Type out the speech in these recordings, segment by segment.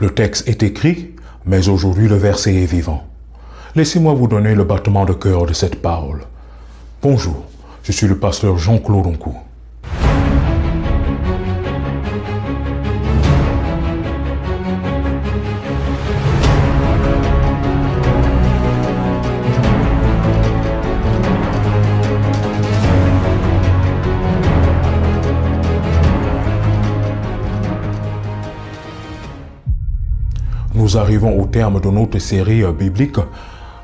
Le texte est écrit, mais aujourd'hui le verset est vivant. Laissez-moi vous donner le battement de cœur de cette parole. Bonjour, je suis le pasteur Jean-Claude Oncourt. Nous arrivons au terme de notre série biblique,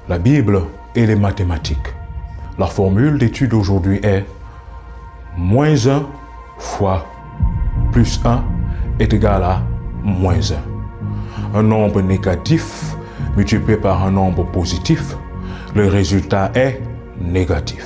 la Bible et les mathématiques. La formule d'étude aujourd'hui est -1 fois +1 est égal à -1. Un nombre négatif multiplié par un nombre positif, le résultat est négatif.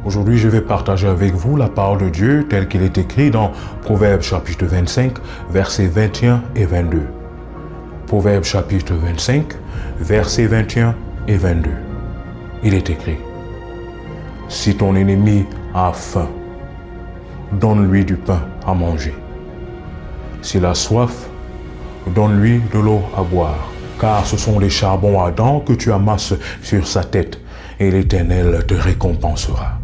Aujourd'hui, je vais partager avec vous la parole de Dieu telle qu'il est écrit dans Proverbes chapitre 25, versets 21 et 22. Proverbes chapitre 25, versets 21 et 22. Il est écrit: Si ton ennemi a faim, donne-lui du pain à manger. S'il a soif, donne-lui de l'eau à boire, car ce sont les charbons ardents que tu amasses sur sa tête, et l'Éternel te récompensera.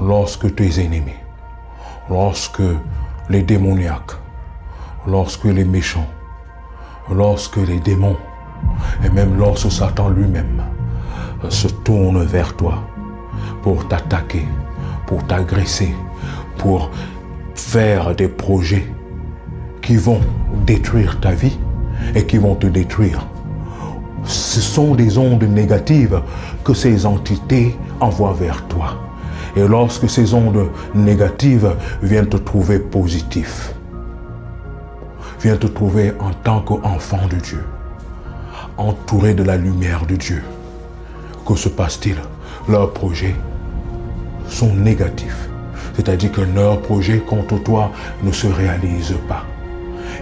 Lorsque tes ennemis, lorsque les démoniaques, lorsque les méchants, lorsque les démons, et même lorsque Satan lui-même se tourne vers toi pour t'attaquer, pour t'agresser, pour faire des projets qui vont détruire ta vie et qui vont te détruire. Ce sont des ondes négatives que ces entités envoient vers toi. Et lorsque ces ondes négatives viennent te trouver positif, viennent te trouver en tant qu'enfant de Dieu, entouré de la lumière de Dieu, que se passe-t-il? Leurs projets sont négatifs. C'est-à-dire que leurs projets contre toi ne se réalisent pas.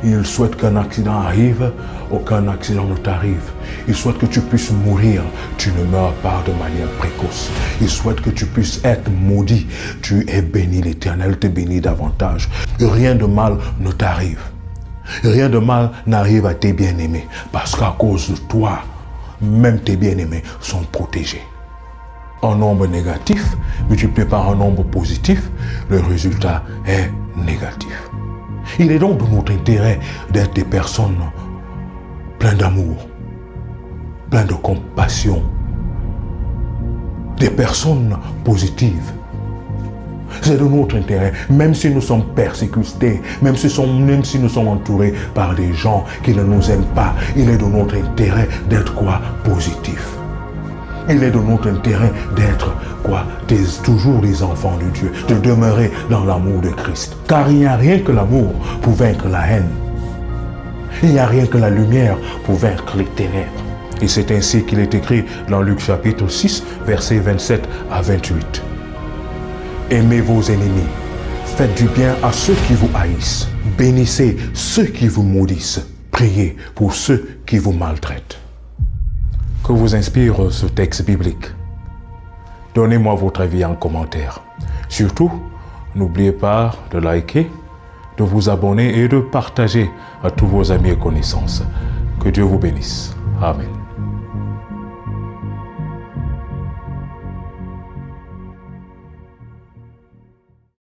Ils souhaitent qu'un accident arrive, aucun accident ne t'arrive. Ils souhaitent que tu puisses mourir, tu ne meurs pas de manière précoce. Ils souhaitent que tu puisses être maudit, tu es béni, l'Éternel te bénit davantage. Rien de mal ne t'arrive. Rien de mal n'arrive à tes bien-aimés, parce qu'à cause de toi, même tes bien-aimés sont protégés. Un nombre négatif multiplié par un nombre positif, le résultat est négatif. Il est donc de notre intérêt d'être des personnes pleines d'amour, pleines de compassion, des personnes positives. C'est de notre intérêt, même si nous sommes persécutés, même si nous sommes entourés par des gens qui ne nous aiment pas, il est de notre intérêt d'être quoi? Positif. Il est de notre intérêt d'être quoi? Toujours des enfants de Dieu, de demeurer dans l'amour de Christ. Car il n'y a rien que l'amour pour vaincre la haine. Il n'y a rien que la lumière pour vaincre les ténèbres. Et c'est ainsi qu'il est écrit dans Luc chapitre 6, versets 27 à 28. Aimez vos ennemis, faites du bien à ceux qui vous haïssent, bénissez ceux qui vous maudissent, priez pour ceux qui vous maltraitent. Que vous inspire ce texte biblique? Donnez-moi votre avis en commentaire. Surtout, n'oubliez pas de liker, de vous abonner et de partager à tous vos amis et connaissances. Que Dieu vous bénisse. Amen.